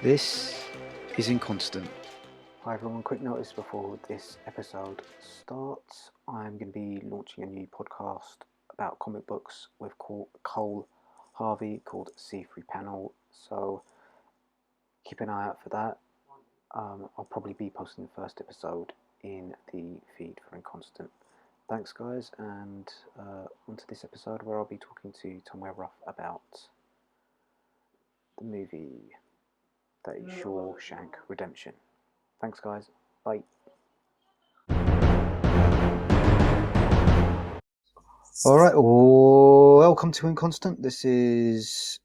This is Inconstant. Hi everyone, quick notice before this episode starts. I'm going to be launching a new podcast about comic books with Cole Harvey called C3 Panel, so keep an eye out for that. I'll probably be posting the first episode in the feed for Inconstant. Thanks guys, and onto this episode where I'll be talking to Tanwyer Rauf about the movie that is Shawshank Redemption. Thanks guys, bye. Alright, welcome to Inconstant. This is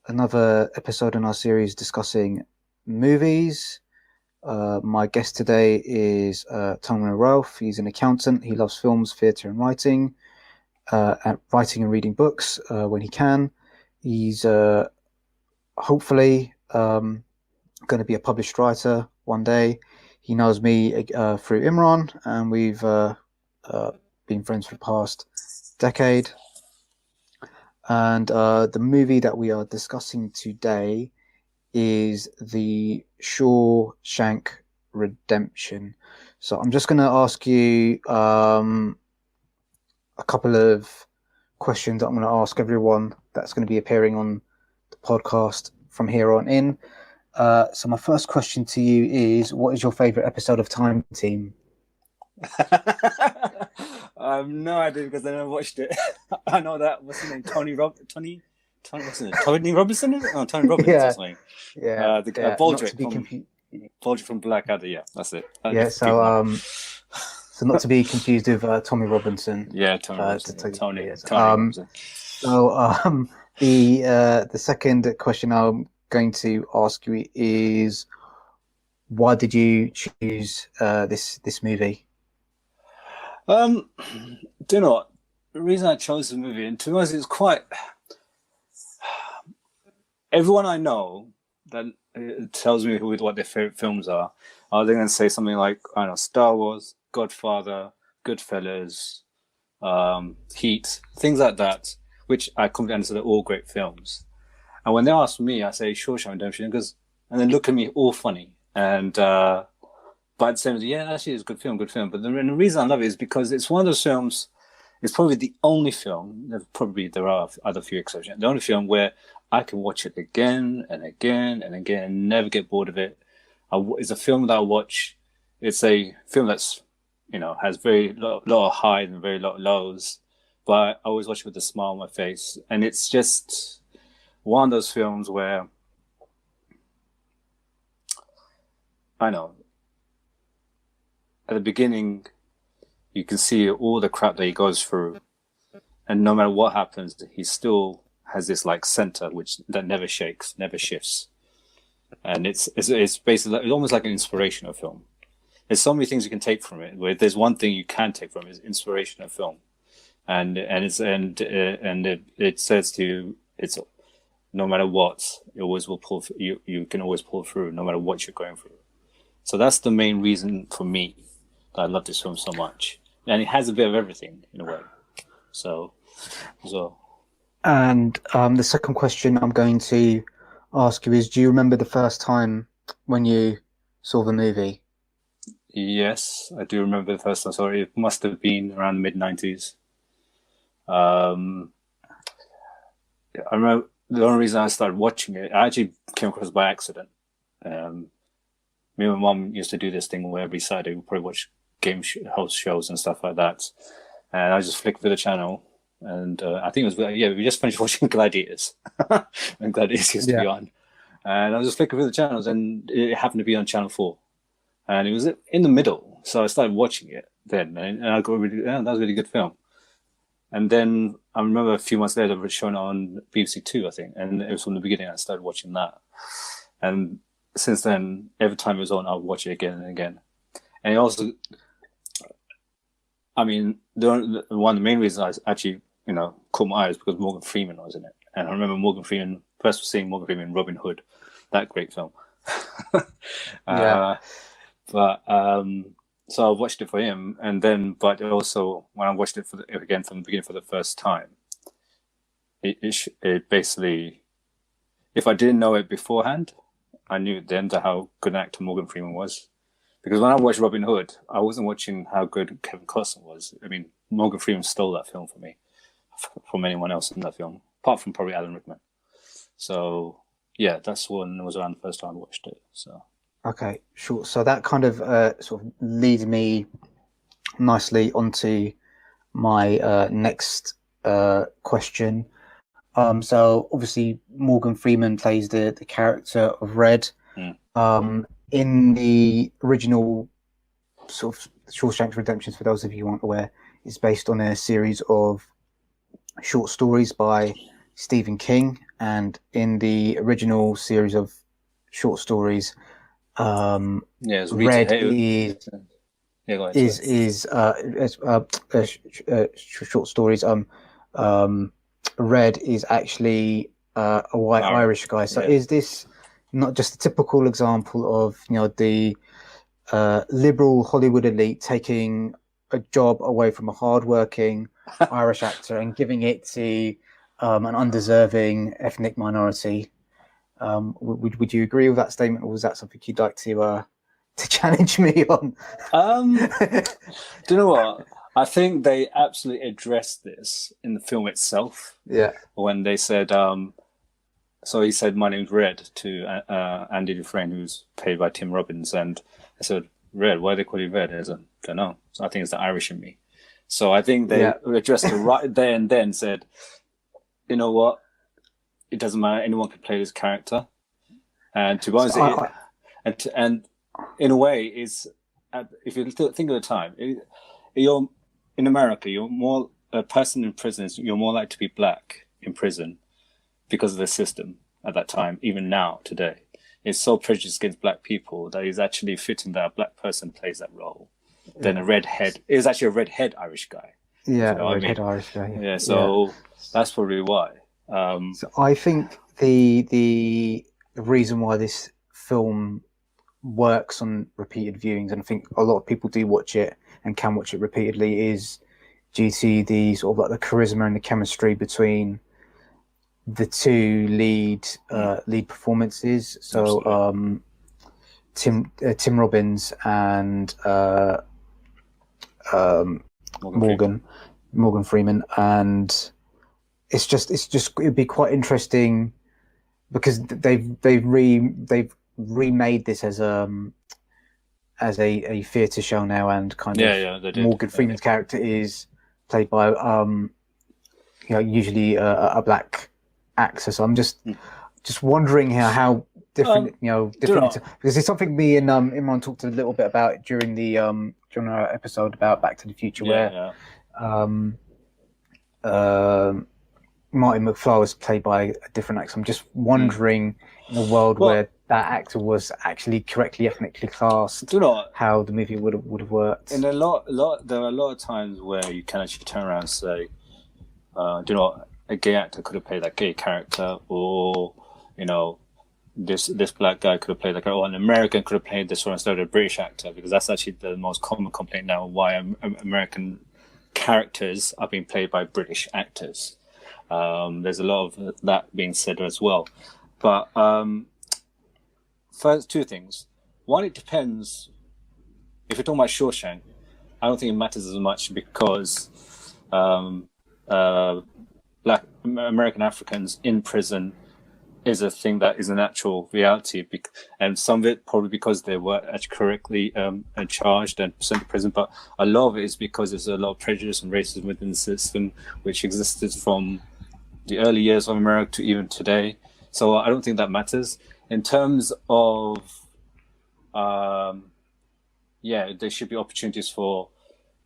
another episode in our series discussing movies. My guest today is Tanwyer Rauf. He's an accountant. He loves films, theatre and writing and reading books when he can. He's hopefully going to be a published writer one day. He knows me through Imran, and we've been friends for the past decade. And the movie that we are discussing today is the Shawshank Redemption. So I'm just going to ask you a couple of questions that I'm going to ask everyone that's going to be appearing on the podcast from here on in. So my first question to you is, what is your favorite episode of Time Team? I have no idea because I never watched it. I know that, what's his name? Tony Robinson? Tony Robinson? Oh, Tony Robbins or something. Yeah. Bulger from Blackadder, yeah, that's it. So not to be confused with Tommy Robinson. Yeah, Tony Robinson. Tony Robinson. So the second question I'm going to ask you is, why did you choose this movie? Do you know what? The reason I chose the movie, and to be honest, it's quite... Everyone I know that tells me what their favorite films are they going to say something like, I don't know, Star Wars, Godfather, Goodfellas, Heat, things like that, which I completely understand are all great films. And when they ask me, I say Shawshank Redemption, and they look at me all funny. And but at the same time, yeah, actually, it's a good film. But the reason I love it is because it's one of those films. It's probably the only film. There are other few exceptions. The only film where I can watch it again and again and again and never get bored of it. It's a film that I watch. It's a film that's, has very lot of highs and very lot of lows, but I always watch it with a smile on my face. And it's just one of those films where, I know, at the beginning, you can see all the crap that he goes through, and no matter what happens, he still has this center that never shakes, never shifts, and it's basically it's almost like an inspirational film. There's so many things you can take from it. But if there's one thing you can take from it, it's inspirational film, and it says to you, it's no matter what, it always will pull. You can always pull through, no matter what you're going through. So that's the main reason for me that I love this film so much. And it has a bit of everything in a way. So. And the second question I'm going to ask you is, do you remember the first time when you saw the movie? Yes, I do remember the first time. Sorry, it must have been around the mid-90s. I remember the only reason I started watching it, I actually came across it by accident. Me and my mom used to do this thing where every Saturday we probably watch host shows and stuff like that. And I just flicked through the channel, and I think it was, we just finished watching Gladiators. And Gladiators used to be on. And I was just flicking through the channels, and it happened to be on Channel 4. And it was in the middle, so I started watching it then, and I got that was a really good film. And then I remember a few months later, it was shown on BBC Two, I think, and it was from the beginning I started watching that. And since then, every time it was on, I would watch it again and again. And it also, one of the main reasons I actually, caught my eye is because Morgan Freeman was in it. And I remember first seeing Morgan Freeman in Robin Hood, that great film. So I watched it for him, but also when I watched it again from the beginning for the first time, it basically, if I didn't know it beforehand, I knew then how good an actor Morgan Freeman was. Because when I watched Robin Hood, I wasn't watching how good Kevin Costner was. I mean, Morgan Freeman stole that film for me from anyone else in that film, apart from probably Alan Rickman. So, yeah, that's when it was around the first time I watched it. So. Okay, sure. So that kind of sort of leads me nicely onto my next question. So obviously Morgan Freeman plays the character of Red. In the original sort of Shawshank Redemption, for those of you who aren't aware, is based on a series of short stories by Stephen King, and in the original series of short stories, Red short stories. Red is actually a white Irish guy. So is this not just a typical example of the liberal Hollywood elite taking a job away from a hardworking Irish actor and giving it to an undeserving ethnic minority? Would you agree with that statement, or was that something you'd like to challenge me on? Do you know what? I think they absolutely addressed this in the film itself. Yeah. When they said, so he said, "My name's Red" to Andy Dufresne, who's played by Tim Robbins, and I said, "Red? Why do they call you Red?" I said, "Don't know." So I think it's the Irish in me. So I think they addressed it right there and then. Said, "You know what? It doesn't matter. Anyone can play this character." And to be honest, and in a way, is if you think of the time, you're in America. You're more a person in prison. You're more likely to be black in prison because of the system at that time. Even now, today, it's so prejudiced against black people that it's actually fitting that a black person plays that role than a redhead. It was actually a redhead Irish guy. Yeah, a redhead Irish guy. Yeah, so that's probably why. So I think the reason why this film works on repeated viewings, and I think a lot of people do watch it and can watch it repeatedly, is due to the sort of like the charisma and the chemistry between the two lead performances. So Tim Robbins and Morgan Freeman, and it'd be quite interesting because they've remade this as a theatre show now, and kind of Morgan Freeman's character is played by usually a black actor. So I'm just wondering how different because it's something me and Imran talked a little bit about during our episode about Back to the Future, where Martin McFly was played by a different actor. I'm just wondering, in a world where that actor was actually correctly ethnically cast, how the movie would have worked. And there are a lot of times where you can actually turn around and say, a gay actor could have played that gay character, or this black guy could have played that character, or an American could have played this one instead of a British actor, because that's actually the most common complaint now, why American characters are being played by British actors. There's a lot of that being said as well. But first, two things. One, it depends. If you're talking about Shawshank, I don't think it matters as much because Black American Africans in prison is a thing that is an actual reality, and some of it probably because they were actually correctly charged and sent to prison, but a lot of it is because there's a lot of prejudice and racism within the system, which existed from the early years of America to even today. So I don't think that matters. In terms of, there should be opportunities for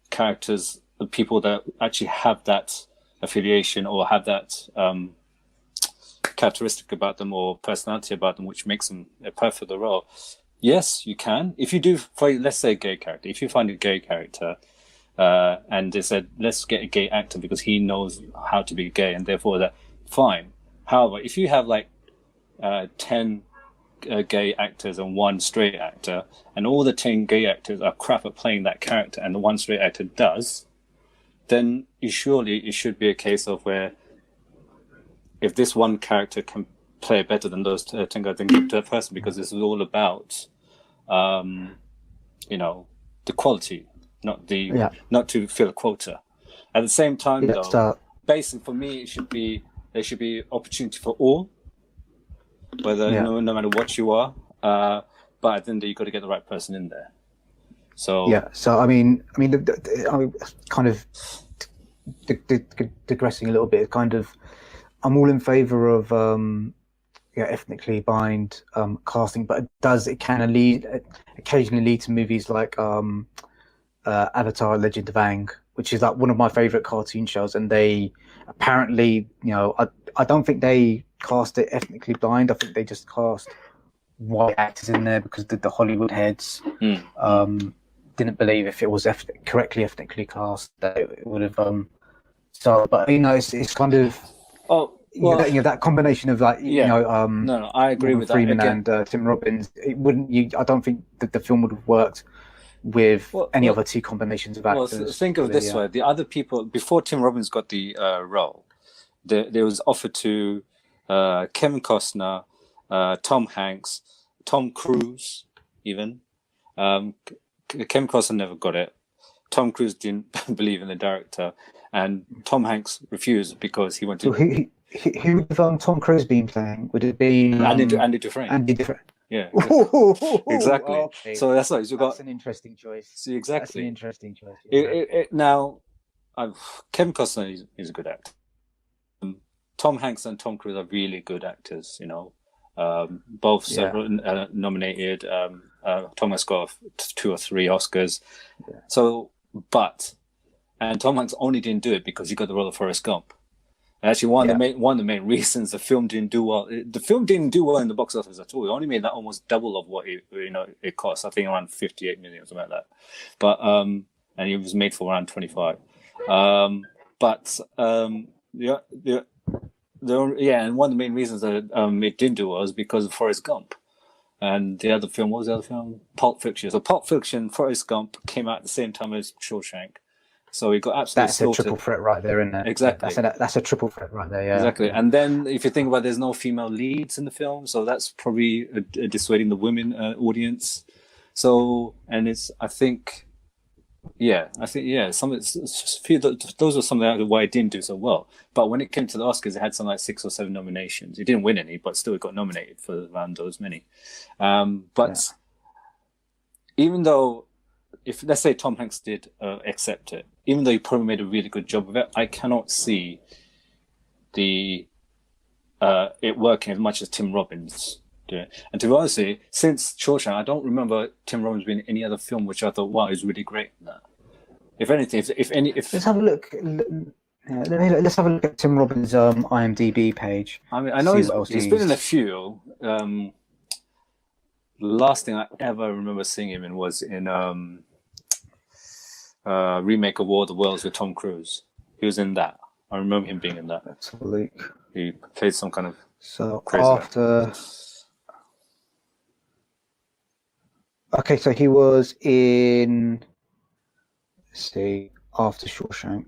characters, the people that actually have that affiliation or have that characteristic about them or personality about them, which makes them perfect for the role. Yes, you can. If you do, let's say a gay character, if you find a gay character and they said, let's get a gay actor because he knows how to be gay and therefore that, fine. However, if you have 10 gay actors and one straight actor, and all the 10 gay actors are crap at playing that character and the one straight actor does, then it should be a case of where if this one character can play it better than those 10 guys in Good Third Person, because this is all about, you know, the quality, not to fill a quota. At the same time, though, basically for me, there should be opportunity for all, whether no matter what you are. But at the end, you got to get the right person in there. So So I mean, I'm kind of digressing a little bit. Kind of, I'm all in favour of ethnically bind casting, but it can occasionally lead to movies like Avatar: Legend of Aang, which is like one of my favourite cartoon shows, and they apparently, I don't think they cast it ethnically blind. I think they just cast white actors in there because the Hollywood heads didn't believe if it was correctly ethnically cast that it would have. But it's kind of that combination of like no, I agree with Freeman that. And Tim Robbins. It wouldn't. I don't think that the film would have worked with any other two combinations of actors. Well, think of it this way: the other people before Tim Robbins got the role, there was offered to Kevin Costner, Tom Hanks, Tom Cruise, even. Kevin Costner never got it. Tom Cruise didn't believe in the director, and Tom Hanks refused because he went to. Who would Tom Cruise been playing? Would it be Andy Dufresne? Andy Dufresne. Yeah, exactly. Okay. So that's like that's an interesting choice. See, exactly, that's an interesting choice. Now, Kevin Costner is a good actor. Tom Hanks and Tom Cruise are really good actors. Both several nominated. Tom has got 2 or 3 Oscars. Yeah. So, and Tom Hanks only didn't do it because he got the role of Forrest Gump. And actually, one of the main reasons the film didn't do well. The film didn't do well in the box office at all. It only made that almost double of what it cost. I think around 58 million, something like that. But and it was made for around 25. And one of the main reasons that it didn't do well is because of Forrest Gump. And the other film, what was the other film? Pulp Fiction. So Pulp Fiction, Forrest Gump came out at the same time as Shawshank. So we got absolutely That's a triple threat right there, isn't it? Exactly. That's a triple threat right there, yeah. Exactly. And then if you think about it, there's no female leads in the film, so that's probably dissuading the women audience. So, and those are some of why it didn't do so well. But when it came to the Oscars, it had something like 6 or 7 nominations. It didn't win any, but still it got nominated for around those many. Even though, if let's say Tom Hanks did accept it, even though he probably made a really good job of it, I cannot see it working as much as Tim Robbins did. And to be honest, since Shawshank, I don't remember Tim Robbins being in any other film which I thought, wow, he's really great in that. If anything, if let's have a look. Let's have a look at Tim Robbins' IMDb page. I mean, I know he's been in a few. The last thing I ever remember seeing him in was in remake of War of the Worlds with Tom Cruise. He was in that. I remember him being in that. Let's have a look. He played some kind of crazy after. Okay, so he was in. Let's see, after Shawshank.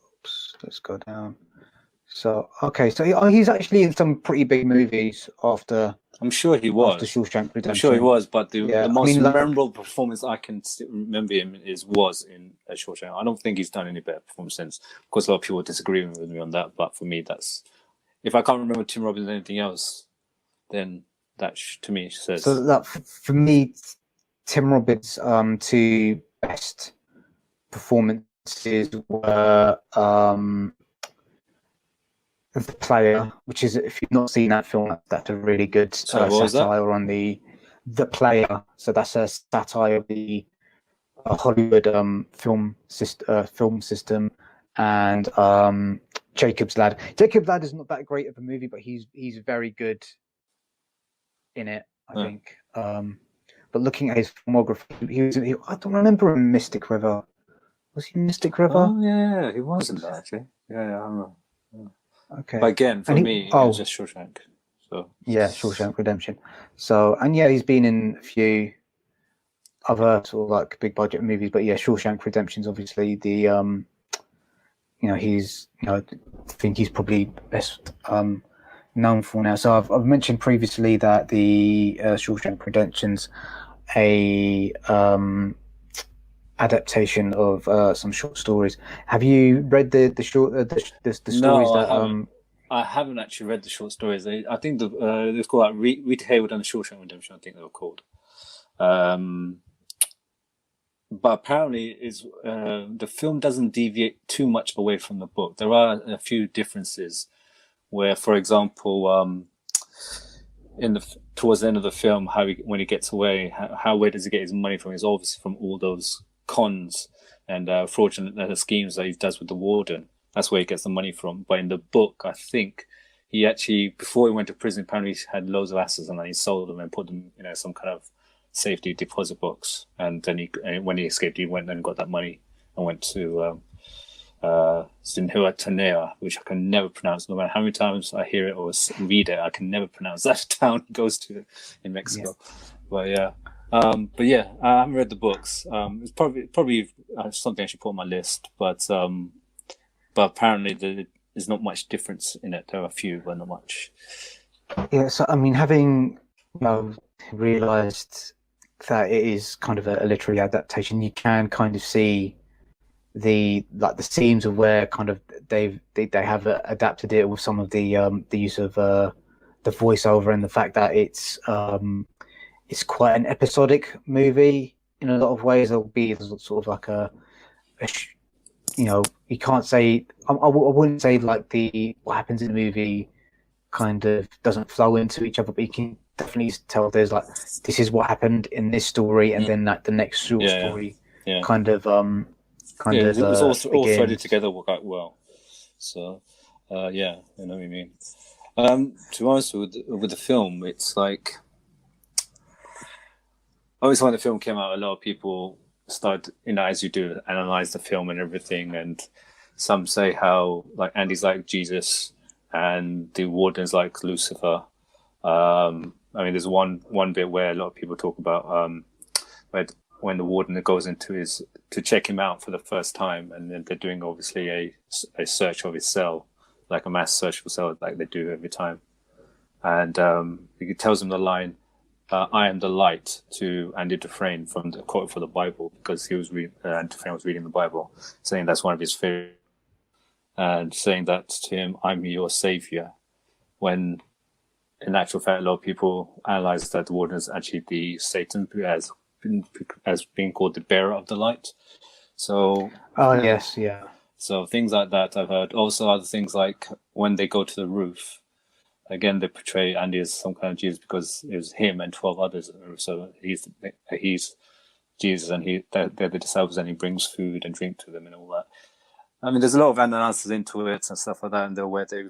Oops, let's go down. So he's actually in some pretty big movies after. I'm sure he was. After Shawshank Redemption. I'm sure he was, but the most memorable performance I can remember him was in Shawshank. I don't think he's done any better performance since. Of course, a lot of people disagree with me on that, but for me, that's if I can't remember Tim Robbins or anything else, then that to me says. So that for me, Tim Robbins' 2 best performances were The Player, which is, if you've not seen that film, that's a really good satire on the Player. So that's a satire of the Hollywood film system, and Jacob's Ladder. Jacob's Ladder is not that great of a movie, but he's very good in it, I think. But looking at his filmography, I don't remember him in Mystic River. Was he in Mystic River? Oh yeah, he was in that actually. Yeah, I remember. Yeah. Okay. But again, for me, it was just Shawshank. So yeah, Shawshank Redemption. So he's been in a few other sort of like big budget movies, but yeah, Shawshank Redemption's obviously the he's I think he's probably best known for now. So I've mentioned previously that the Shawshank Redemption's a adaptation of some short stories. Have you read the stories No, that I haven't actually read the short stories. I think they're called like Rita Hayworth and the Shawshank Redemption. I think they were called. But apparently, the film doesn't deviate too much away from the book. There are a few differences where, for example, towards the end of the film, when he gets away, where does he get his money from? It's obviously from all those cons and fraudulent schemes that he does with the warden. That's where he gets the money from. But in the book, I think he actually, before he went to prison, apparently he had loads of assets and then he sold them and put them in some kind of safety deposit box. And then when he escaped, he went and got that money and went to Tanwyer, which I can never pronounce. No matter how many times I hear it or read it, I can never pronounce that town he goes to in Mexico. Yeah. But yeah, I haven't read the books. It's probably something I should put on my list. But apparently there's not much difference in it. There are a few, but not much. Yeah. So I mean, having realised that it is kind of a literary adaptation, you can kind of see the scenes of where kind of they have adapted it with some of the use of the voiceover and the fact that it's quite an episodic movie in a lot of ways. There'll be sort of like you can't say I wouldn't say like what happens in the movie kind of doesn't flow into each other, but you can definitely tell there's like this is what happened in this story, and then like the next story kind of it was all threaded together quite well. So yeah, I know what you mean. To be honest with the film, it's like obviously when the film came out, a lot of people started, as you do, analyze the film and everything, and some say how like Andy's like Jesus and the warden's like Lucifer. I mean, there's one bit where a lot of people talk about when the warden goes to check him out for the first time, and then they're doing obviously a search of his cell, like a mass search for cell, like they do every time, and he tells him the line, "I am the light," to Andy Dufresne from the quote for the Bible, because he was Dufresne was reading the Bible, saying that's one of his favorite, and saying that to him, "I'm your savior," when in actual fact, a lot of people analyze that the warden is actually the Satan as being called the bearer of the light. So yes, yeah. So things like that I've heard. Also other things like when they go to the roof, again they portray Andy as some kind of Jesus because it was him and 12 others. So he's Jesus, and they're the disciples, and he brings food and drink to them and all that. I mean, there's a lot of analysis into it and stuff like that, and where they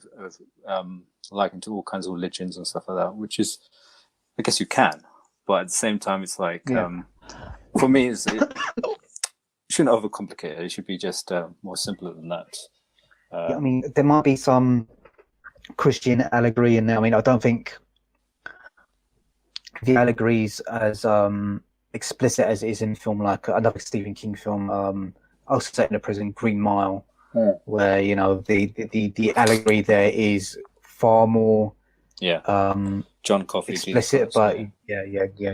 likened to all kinds of religions and stuff like that, which is, I guess you can, but at the same time, it's like for me, it shouldn't overcomplicate it. It should be just more simpler than that. I mean, there might be some Christian allegory in there. I mean, I don't think the allegories as explicit as it is in film, like another Stephen King film, also set in a prison, Green Mile, where the allegory there is far more John Coffey explicit, but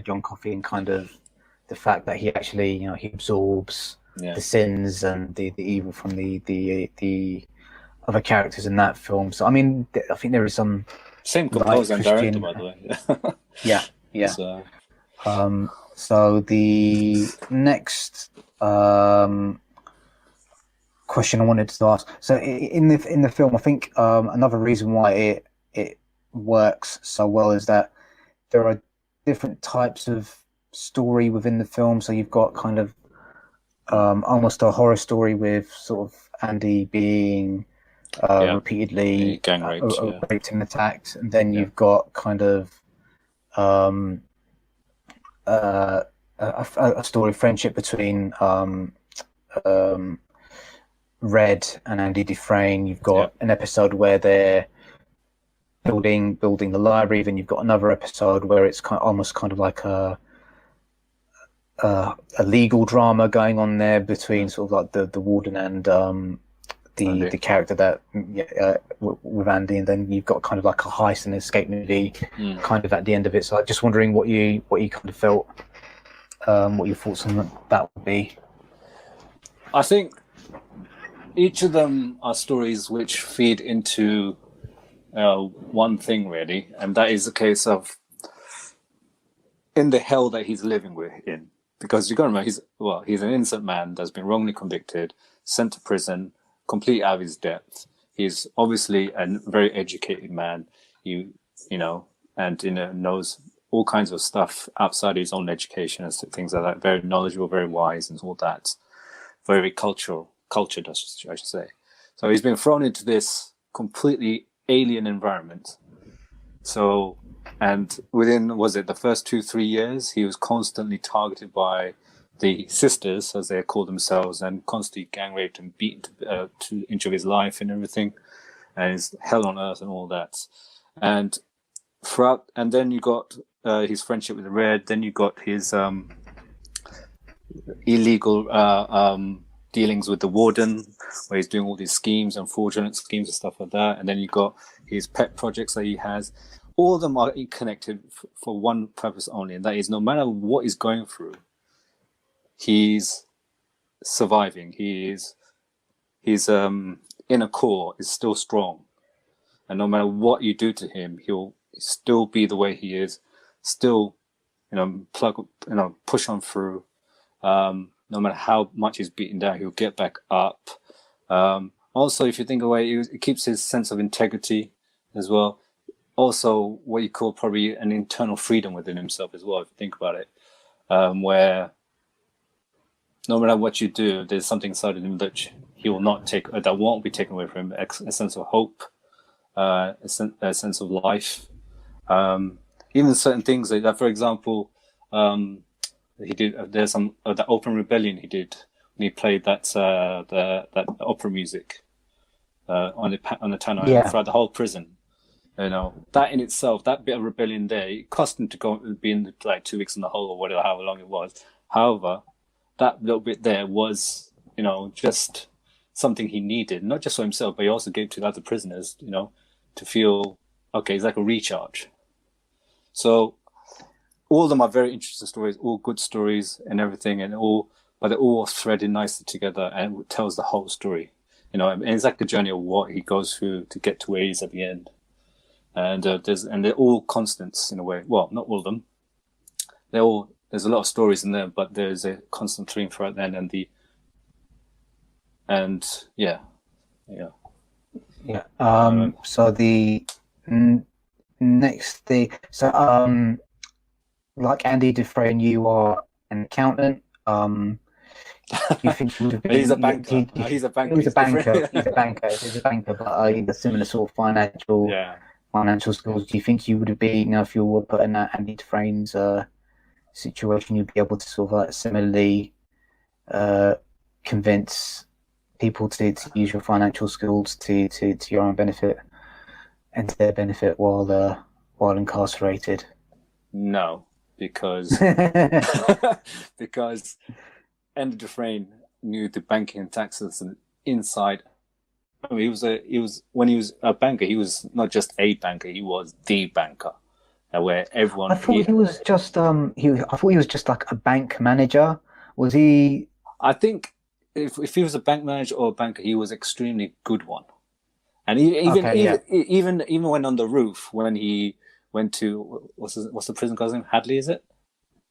John Coffey, and kind of the fact that he actually he absorbs the sins and the evil from the other characters in that film. So I mean, I think there is some same composer and director, by the way. yeah. So the next question I wanted to ask. So in the film, I think another reason why it works so well is that there are different types of story within the film. So you've got kind of almost a horror story with sort of Andy being repeatedly gang raped and attacked, and then you've got kind of a story of friendship between Red and Andy Dufresne. You've got an episode where they're building the library. Then you've got another episode where it's almost like a legal drama going on there between sort of like the warden and the character that with Andy, and then you've got kind of like a heist and escape movie kind of at the end of it. So I'm just wondering what you kind of felt, what your thoughts on that would be. I think each of them are stories which feed into one thing really, and that is the case of in the hell that he's living in. Because you got to remember, he's an innocent man that's been wrongly convicted, sent to prison, complete out of his depth. He's obviously a very educated man, and knows all kinds of stuff outside his own education and things like that. Very knowledgeable, very wise, and all that. Very cultured, I should say. So he's been thrown into this completely alien environment. So, and within, the first 2-3 years, he was constantly targeted by the sisters, as they call themselves, and constantly gang raped and beaten to the inch of his life and everything, and it's hell on earth and all that. And then you got his friendship with Red. Then you got his illegal dealings with the warden, where he's doing all these schemes and fraudulent schemes and stuff like that. And then you got his pet projects that he has. All of them are connected for one purpose only, and that is no matter what he's going through, he's surviving. His inner core is still strong, and no matter what you do to him, he'll still be the way he is. Still, push on through. No matter how much he's beaten down, he'll get back up. Also, if you think away, it keeps his sense of integrity as well. Also, what you call probably an internal freedom within himself as well, if you think about it, where no matter what you do, there's something inside of him that he will not take, that won't be taken away from him. A sense of hope, a sense of life. Even certain things like, for example, he did. There's some the Open Rebellion he did when he played that opera music on the Tanwyer throughout the whole prison. That in itself, that bit of rebellion there, it cost him to be in like 2 weeks in the hole or whatever, however long it was. However, that little bit there was, just something he needed, not just for himself, but he also gave to the other prisoners, to feel, okay, it's like a recharge. So all of them are very interesting stories, all good stories and everything, but they're all threaded nicely together, and it tells the whole story. And it's like the journey of what he goes through to get to where he is at the end. And they're all constants in a way. Well, not all of them. There's a lot of stories in there, but there's a constant theme throughout then, So the next thing, like Andy Dufresne, you are an accountant. Do you think you would have been? He's a banker. He's a banker. He's a banker. He's a banker, but the similar sort of financial skills. Do you think you would have been, if you were put in that Andy Dufresne's situation, you'd be able to sort of like similarly convince people to use your financial skills to your own benefit and to their benefit while incarcerated? No, because because Andy Dufresne knew the banking and tax system inside. I mean, when he was a banker, he was not just a banker; he was the banker, where everyone. I thought he was just I thought he was just like a bank manager. Was he? I think if he was a bank manager or a banker, he was extremely good one. And even when on the roof, when he went to what's the prison guy's name? Hadley, is it?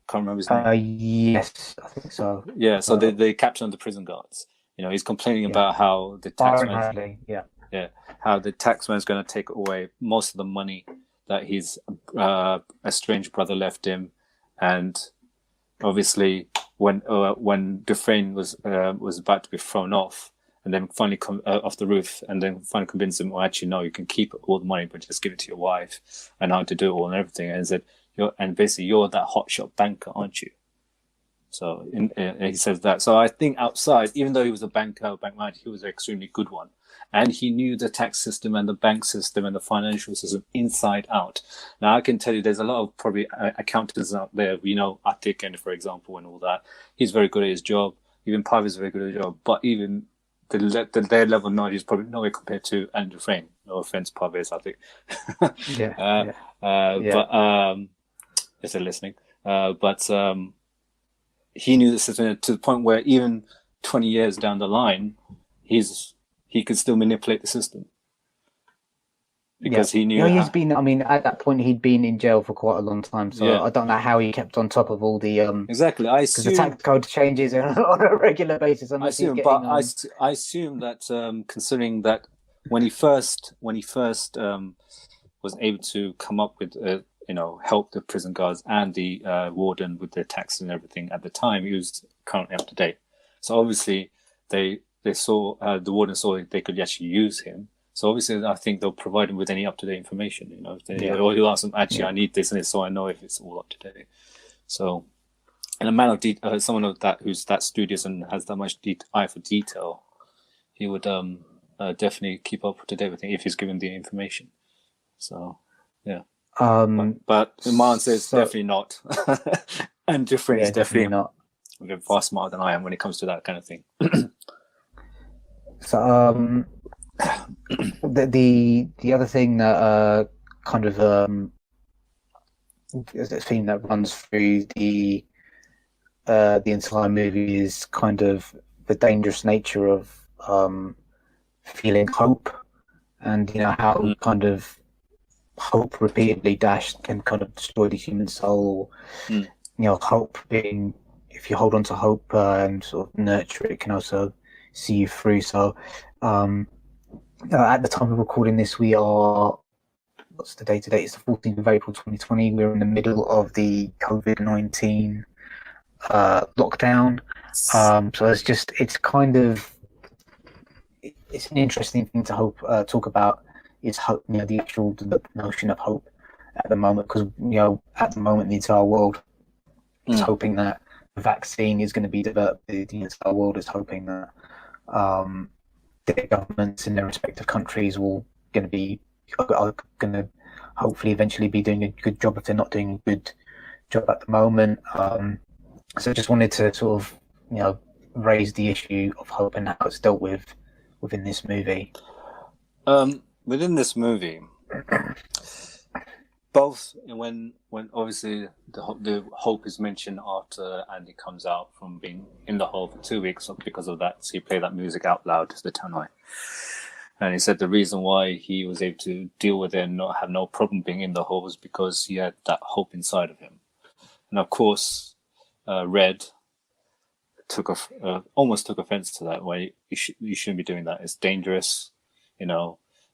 Can't remember his name. Yes, I think so. Yeah, so they captured the prison guards. He's complaining about how the taxman, how the taxman's going to take away most of the money that his estranged brother left him, and obviously when Dufresne was about to be thrown off, and then finally come off the roof, and then finally convince him, well, actually no, you can keep all the money, but just give it to your wife, and how to do it all and everything, and said, you're that hotshot banker, aren't you? So he says that. So I think outside, even though he was a bank manager, he was an extremely good one. And he knew the tax system and the bank system and the financial system inside out. Now, I can tell you there's a lot of probably accountants out there, Attic, and for example, and all that. He's very good at his job. Even Pav is very good at his job. But even their level of knowledge is probably nowhere compared to Andrew Frame. No offense, Parvez, I think. But if they're listening, but he knew the system to the point where even 20 years down the line, he could still manipulate the system because he knew. He's been. I mean, at that point, he'd been in jail for quite a long time, so I don't know how he kept on top of all the exactly. I because the tax code changes on a regular basis. I assume that considering that when he first was able to come up with help the prison guards and the warden with their taxes and everything at the time, he was currently up to date. So obviously they saw the warden saw they could actually use him. So obviously I think they'll provide him with any up to date information. Or he'll ask them, actually, I need this and this, so I know if it's all up to date. So, and a man of someone of that who's that studious and has that much eye for detail, he would definitely keep up to date with him if he's given the information. So, yeah. But my answer is definitely not. And different is definitely not. They're far smarter than I am when it comes to that kind of thing. So, the other thing that kind of is a theme that runs through the entire movie is kind of the dangerous nature of feeling hope, and how kind of hope repeatedly dashed can kind of destroy the human soul. Or hope being, if you hold on to hope and sort of nurture it, can also see you through. So at the time of recording this, we are, what's the date today? It's the 14th of April 2020. We're in the middle of the COVID-19 lockdown. So it's an interesting thing to talk about, is hope, the actual notion of hope at the moment, because at the moment the entire world is hoping that the vaccine is going to be developed. The entire world is hoping that their governments in their respective countries are going to hopefully eventually be doing a good job if they're not doing a good job at the moment. So I just wanted to sort of raise the issue of hope and how it's dealt with within this movie. Within this movie, both when obviously the hope is mentioned after Andy comes out from being in the hole for 2 weeks because of that, so he played that music out loud to the Tanwyer. And he said the reason why he was able to deal with it and not have no problem being in the hole was because he had that hope inside of him. And of course, Red almost took offense to that. Way you shouldn't be doing that. It's dangerous.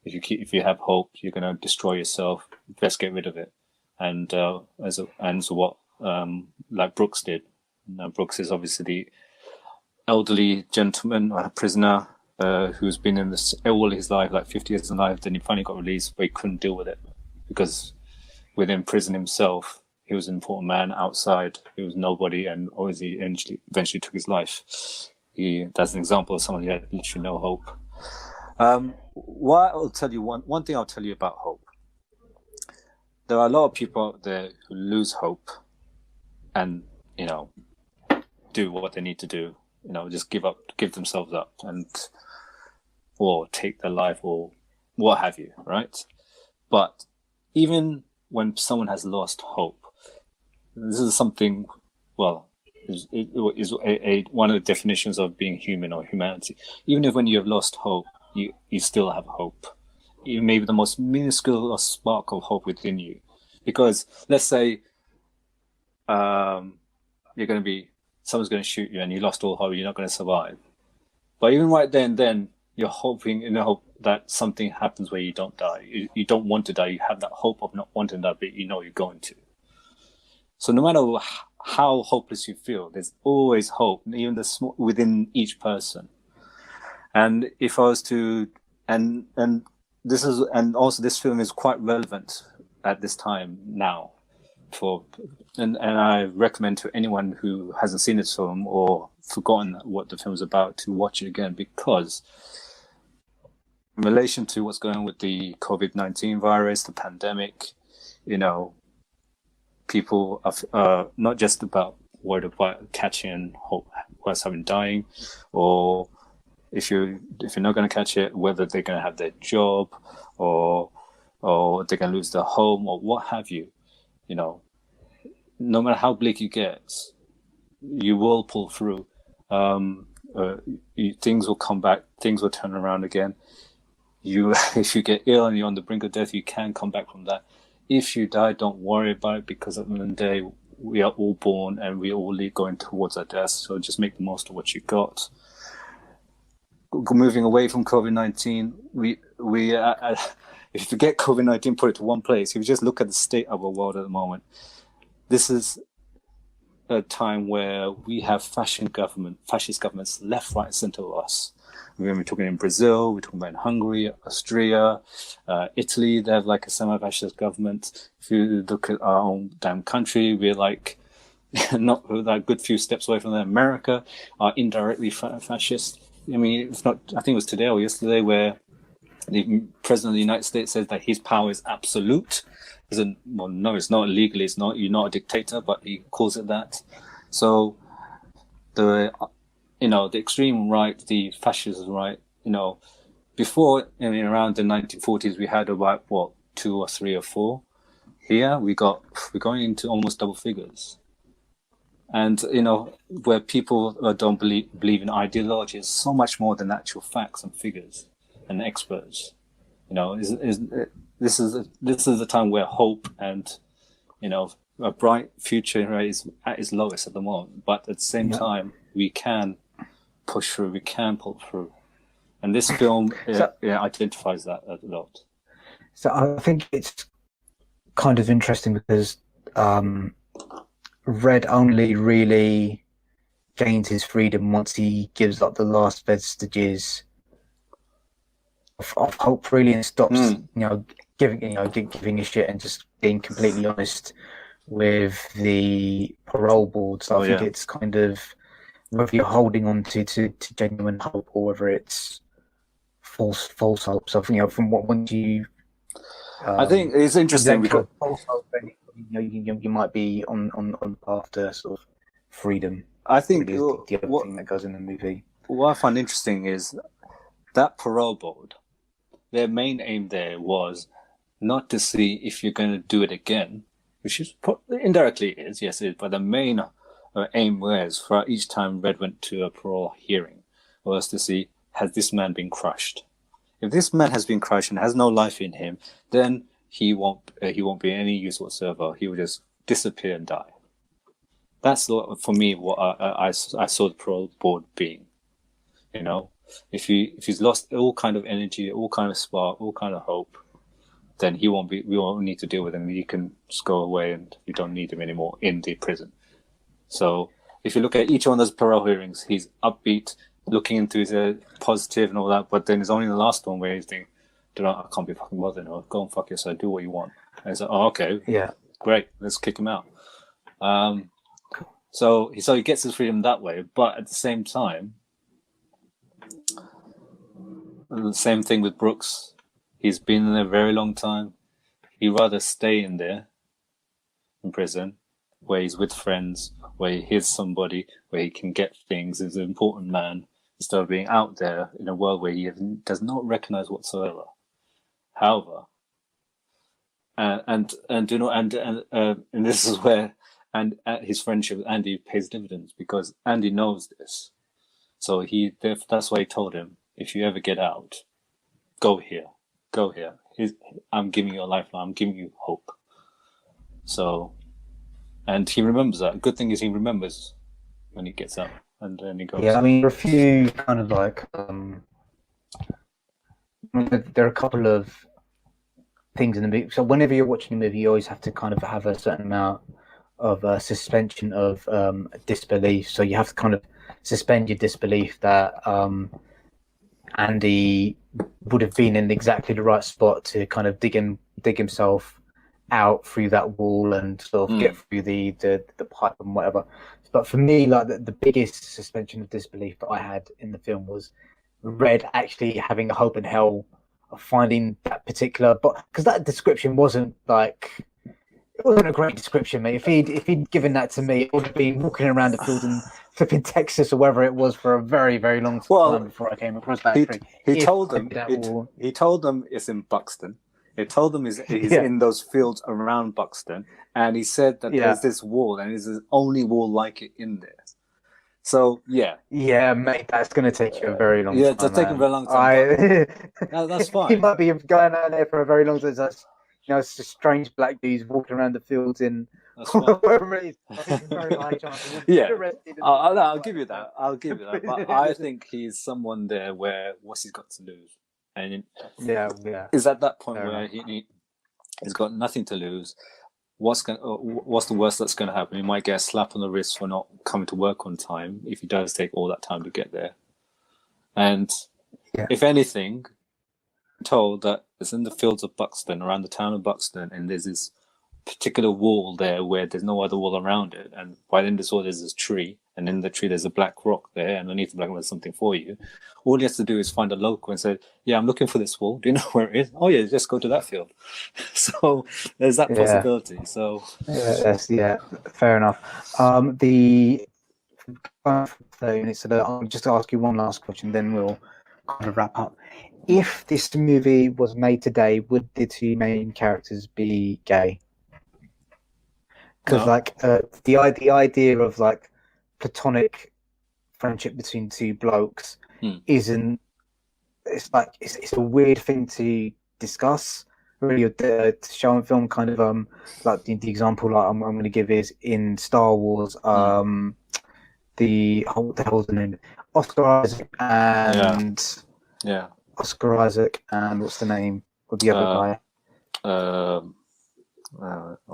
If you have hope, you're going to destroy yourself. Best get rid of it. And so what like Brooks did. Now Brooks is obviously the elderly gentleman, a prisoner who's been in this all his life, like 50 years in life. Then he finally got released, but he couldn't deal with it because within prison himself, he was an important man. Outside, he was nobody, and obviously eventually took his life. That's an example of someone who had literally no hope. I'll tell you one thing I'll tell you about hope. There are a lot of people out there who lose hope and, do what they need to do, just give themselves up or take their life or what have you, right? But even when someone has lost hope, this is something, is one of the definitions of being human or humanity. Even if when you have lost hope, you still have hope. You may be the most minuscule spark of hope within you. Because let's say someone's going to shoot you and you lost all hope, you're not going to survive. But even right then you're hoping in the hope that something happens where you don't die. You don't want to die. You have that hope of not wanting to die, but you're going to. So no matter how hopeless you feel, there's always hope, even within each person. And if I was to, and also this film is quite relevant at this time now, and I recommend to anyone who hasn't seen this film or forgotten what the film is about to watch it again, because in relation to what's going on with the COVID-19 virus, the pandemic, people are not just about worried about catching and worse having dying, or if you're not going to catch it, whether they're going to have their job, or they're going to lose their home, or what have you. You know, no matter how bleak it gets, you will pull through. Things will come back. Things will turn around again. If you get ill and you're on the brink of death, you can come back from that. If you die, don't worry about it, because at the end of the day, we are all born and we all going towards our death. So just make the most of what you got. Moving away from COVID-19, if you forget COVID-19, put it to one place. If you just look at the state of our world at the moment, this is a time where we have fascist governments left, right, and center of us. We're talking in Brazil, we're talking about in Hungary, Austria, Italy. They have like a semi-fascist government. If you look at our own damn country, we're like not a good few steps away from that. America are indirectly fascist. I mean, it's not. I think it was today or yesterday where the president of the United States says that his power is absolute. Well, no, it's not legally. It's not. You're not a dictator, but he calls it that. So the extreme right, the fascist right, before, around the 1940s, we had about 2 or 3 or 4. Here we're going into almost double figures. And where people don't believe in ideology, is so much more than actual facts and figures and experts. This is the time where hope and a bright future is at its lowest at the moment. But at the same time, we can push through, we can pull through, and this film identifies that a lot. So I think it's kind of interesting because Red only really gains his freedom once he gives up the last vestiges of hope, really, and stops giving a shit and just being completely honest with the parole board. So I think it's kind of, whether you're holding on to genuine hope or whether it's false hope. So from what once you, I think it's interesting because false hope, you might be on the path to sort of freedom. I think the other thing that goes in the movie. What I find interesting is that parole board. Their main aim there was not to see if you're going to do it again, which is indirectly is, yes, it is, but the main aim was, for each time Red went to a parole hearing, was to see, has this man been crushed? If this man has been crushed and has no life in him, then he won't be any use whatsoever. He will just disappear and die. That's for me what I saw the parole board being. If he's lost all kind of energy, all kind of spark, all kind of hope, then we won't need to deal with him. He can just go away and we don't need him anymore in the prison. So if you look at each one of those parole hearings, he's upbeat, looking into his positive and all that, but then it's only the last one where he's thinking, I can't be fucking bothered, or go and fuck yourself, do what you want. And it's like, oh, okay, yeah, great, let's kick him out. So he gets his freedom that way, but at the same time, the same thing with Brooks. He's been in there a very long time. He'd rather stay in prison, where he's with friends, where he hears somebody, where he can get things, he's an important man, instead of being out there in a world where he does not recognize whatsoever. However, and this is where his friendship with Andy pays dividends, because Andy knows this. So that's why he told him, if you ever get out, go here. I'm giving you a lifeline. I'm giving you hope. So, and he remembers that. Good thing is he remembers when he gets out, and then he goes. Yeah, I mean, there are a few kind of like there are a couple of things in the movie. So whenever you're watching a movie, you always have to kind of have a certain amount of suspension of disbelief. So you have to kind of suspend your disbelief that Andy would have been in exactly the right spot to kind of dig himself out through that wall and sort of get through the pipe and whatever. But for me, like the biggest suspension of disbelief that I had in the film was Red actually having a hope in hell of finding that particular, but because that description wasn't like, it wasn't a great description, mate. If he'd given that to me, it would have been walking around the field and flipping Texas or wherever it was for a very, very long time before I came across that tree. He told them it's in Buxton. He told them he's in those fields around Buxton, and he said that there's this wall, and it's the only wall like it in there. So yeah, mate, that's going to take you a very long time. Yeah, it's taking a very long time. That's fine. He might be going out there for a very long time. That's, it's just strange black dudes walking around the fields in whatever it is. I think it's a very high chance. I'll give you that. But I think he's someone there where what's he got to lose, and is at that point where he's got nothing to lose. What's the worst that's going to happen? He might get a slap on the wrist for not coming to work on time if he does take all that time to get there. And if anything, I'm told that it's in the fields of Buxton, around the town of Buxton, and there's this particular wall there where there's no other wall around it, and by the end of this wall there's this tree, and in the tree there's a black rock there, and underneath the black rock there's something for you. All he has to do is find a local and say, I'm looking for this wall, do you know where it is? Oh yeah, just go to that field. So there's that possibility. So fair enough. The 30 minutes, so I'll just ask you one last question, then we'll kind of wrap up. If this movie was made today, would the two main characters be gay? Because the idea of like platonic friendship between two blokes isn't. It's like it's a weird thing to discuss. Really, to show in film, kind of like the example like I'm going to give is in Star Wars. What the hell's the name? Oscar Isaac and Oscar Isaac and what's the name of the other guy?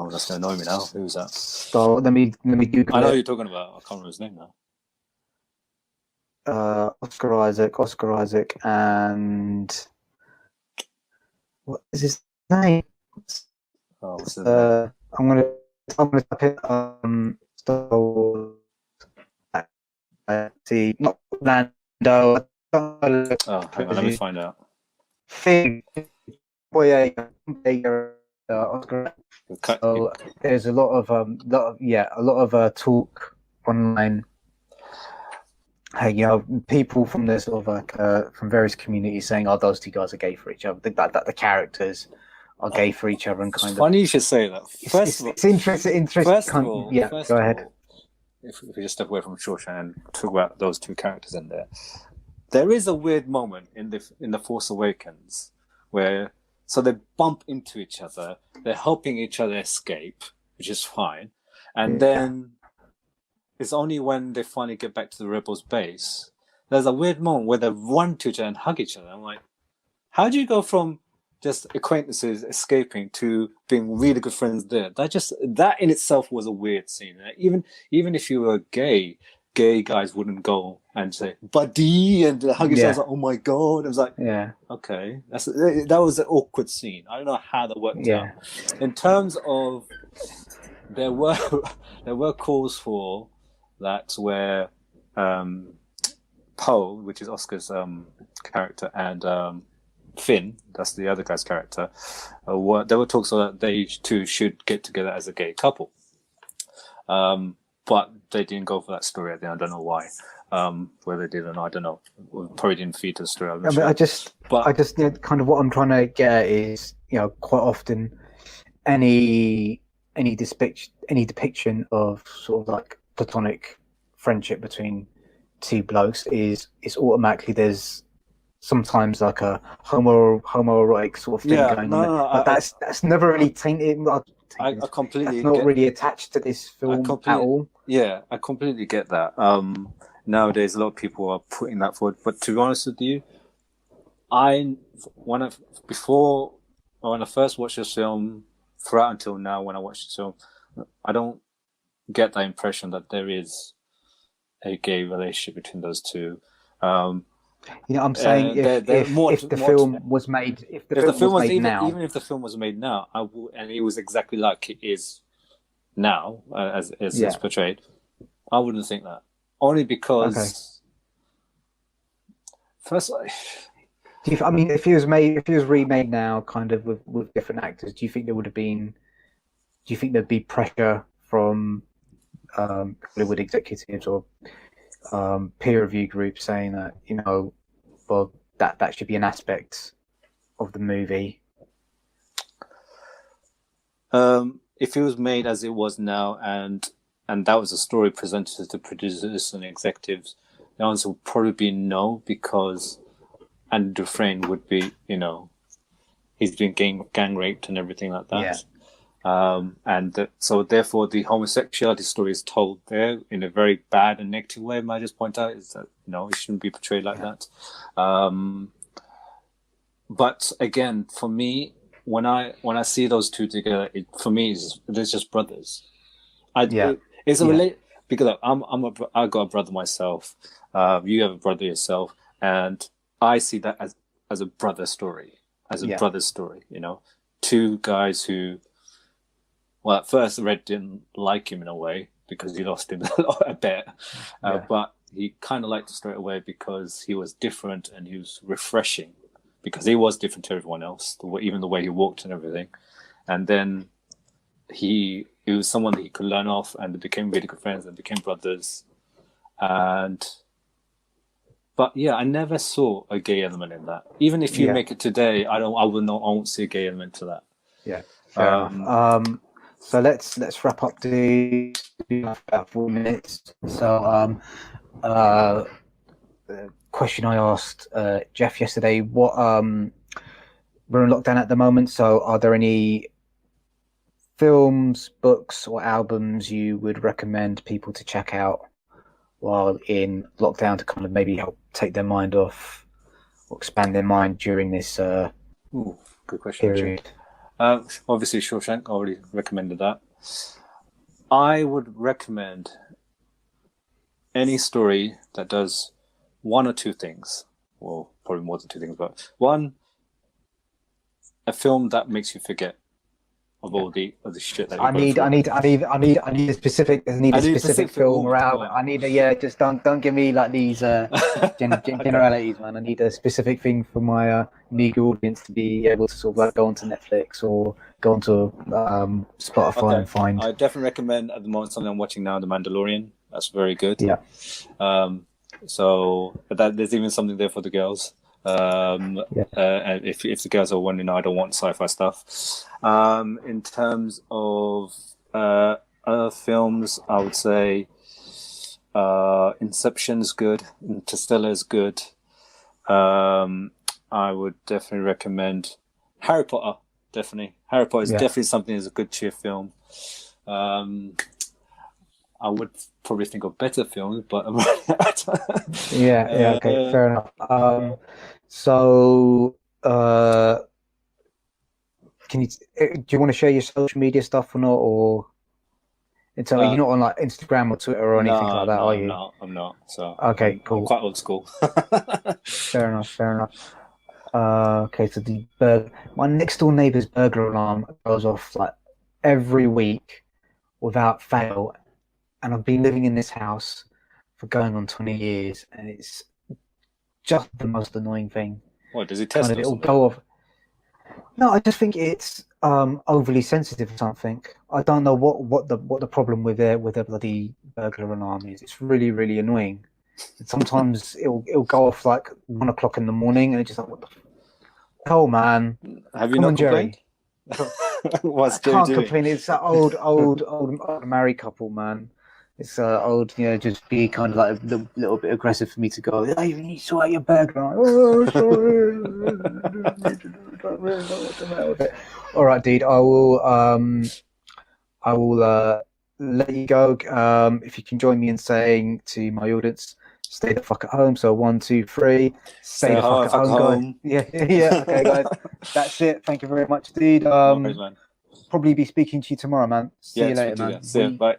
That's going to annoy me now. Who's that? So let me Google. I know who you're talking about. I can't remember his name now. Oscar Isaac, and what is his name? What's his name? I'm gonna type it. Star Wars. See, not Lando. Hang on, let me find out. Oscar. So there's a lot of talk online. People from the sort of from various communities saying, "Oh, those two guys are gay for each other." That the characters are gay for each other, and kind of. Funny you should say that. It's interesting. First of all, go ahead. If we just step away from Shawshank and talk about those two characters in there is a weird moment in the Force Awakens where they bump into each other, they're helping each other escape, which is fine, and then it's only when they finally get back to the Rebels base, there's a weird moment where they run to each other and hug each other. I'm like, how do you go from just acquaintances escaping to being really good friends there? That in itself was a weird scene. Even if you were gay guys wouldn't go and say buddy and hug each other. I was like, oh my god! I was like, okay, that was an awkward scene. I don't know how that worked out. In terms of there were calls for that where Poe, which is Oscar's character, and Finn, that's the other guy's character, there were talks that they two should get together as a gay couple. But they didn't go for that story at the end. I don't know why. Whether they did or not, I don't know. Probably didn't feed the story. I just kind of what I'm trying to get at is, quite often any depiction of sort of like platonic friendship between two blokes is automatically there's sometimes like a homoerotic sort of thing going on. But that's never really tainted. I completely. That's not really attached to this film at all. Yeah, I completely get that. Nowadays, a lot of people are putting that forward. But to be honest with you, when I first watched this film, throughout until now, when I watch this film, I don't get that impression that there is a gay relationship between those two. I'm saying if the film was made, even if the film was made now, and it was exactly like it is now, as it's portrayed, I wouldn't think that. Only because, first, if it was remade now, kind of with different actors, do you think there would have been? Do you think there'd be pressure from Hollywood executives or peer review group saying that, well, that should be an aspect of the movie. If it was made as it was now, and that was a story presented to the producers and executives, the answer would probably be no, because Andy Dufresne would be, he's been gang raped and everything like that. Yeah. So therefore the homosexuality story is told there in a very bad and negative way. May I just point out is that it shouldn't be portrayed like that. But again, for me, when I see those two together, they're just brothers. It's a relate because I got a brother myself. You have a brother yourself, and I see that as a brother story, brother's story. Two guys who, well, at first Red didn't like him in a way because he lost him a bit, but he kind of liked him straight away because he was different and he was refreshing, because he was different to everyone else, even the way he walked and everything. And then he was someone that he could learn off, and they became really good friends and became brothers. But I never saw a gay element in that. Even if you make it today, I won't see a gay element to that. Yeah, fair enough. So let's wrap up about 4 minutes. So the question I asked Jeff yesterday, we're in lockdown at the moment, so are there any films, books or albums you would recommend people to check out while in lockdown to kind of maybe help take their mind off or expand their mind during this good question period? Obviously Shawshank, already recommended that. I would recommend any story that does one or two things, well, probably more than two things, but one, a film that makes you forget of all the shit that I need a specific film or album. I need just don't give me like these generalities, man. I need a specific thing for my meager audience to be able to sort of like go onto Netflix or go onto Spotify and find. I definitely recommend at the moment something I'm watching now, The Mandalorian. That's very good. Yeah. So there's even something there for the girls. And if the girls are wondering, I don't want sci-fi stuff. In terms of other films, I would say Inception is good, Interstellar is good. I would definitely recommend Harry Potter. Definitely, Harry Potter is definitely something that's a good cheer film. I would probably think of better films, but okay, fair enough. So, do you want to share your social media stuff or not? Or you're not on like Instagram or Twitter or anything like that, are you? No, I'm not. So okay, cool. I'm quite old school. Fair enough. Okay, so my next door neighbour's burglar alarm goes off like every week without fail, and I've been living in this house for going on 20 years, and it's just the most annoying thing. What, does it test it? It'll go off. No, I just think it's overly sensitive or something. I don't know what the problem with their bloody burglar alarm is. It's really, really annoying. And sometimes it'll go off like 1 o'clock in the morning, and it's just like, what the hell, man? Have you not complained? What's Jerry doing? I can't complain. It's that old married couple, man. It's old, just be kind of like a little bit aggressive for me to go, hey, you need to sort out your burger. Like, oh, sorry. Don't really know what to do with it. All right, dude, I will let you go. If you can join me in saying to my audience, stay the fuck at home. So 1, 2, 3, stay the fuck at home, guys. Yeah. Okay, guys. That's it. Thank you very much, dude. No worries, man. Probably be speaking to you tomorrow, man. See you later, man. See you. Bye.